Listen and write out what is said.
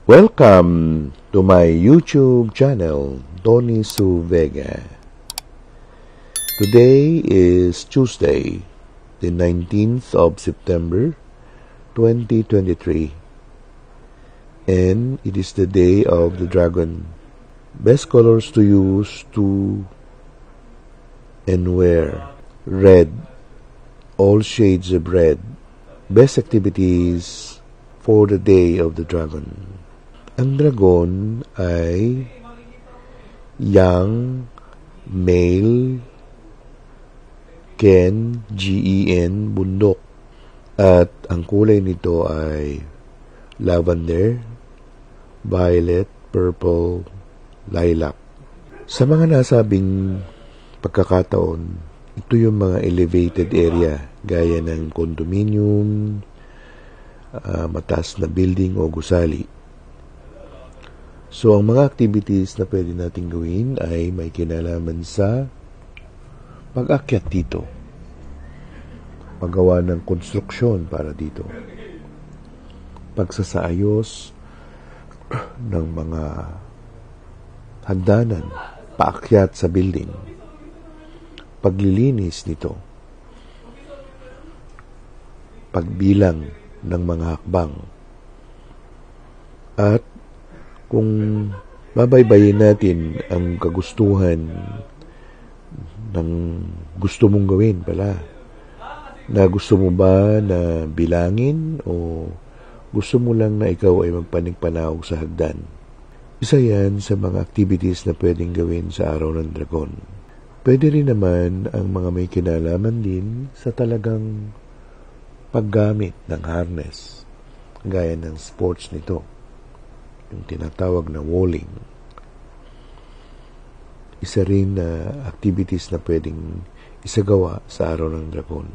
Welcome to my YouTube channel, Tony Su Vega. Today is Tuesday, the 19th of September, 2023, and it is the day of the dragon. Best colors to use to and wear: red, all shades of red. Best activities for the day of the dragon. Ang dragon ay young, male, Gen, Gen, bundok. At ang kulay nito ay lavender, violet, purple, lilac. Sa mga nasabing pagkakataon, ito yung mga elevated area gaya ng condominium, mataas na building o gusali. So, ang mga activities na pwede natin gawin ay may kinalaman sa pag-akyat dito, paggawa ng konstruksyon para dito, pagsasaayos ng mga hagdanan, paakyat sa building, paglilinis nito, pagbilang ng mga hakbang, at kung babaybayin natin ang kagustuhan ng gusto mong gawin pala, na gusto mo ba na bilangin o gusto mo lang na ikaw ay magpanig-panawag sa hagdan. Isa yan sa mga activities na pwedeng gawin sa araw ng dragon. Pwede rin naman ang mga may kinalaman din sa talagang paggamit ng harness, gaya ng sports nito, yung tinatawag na walling. Isa rin na activities na pwedeng isagawa sa araw ng dragon.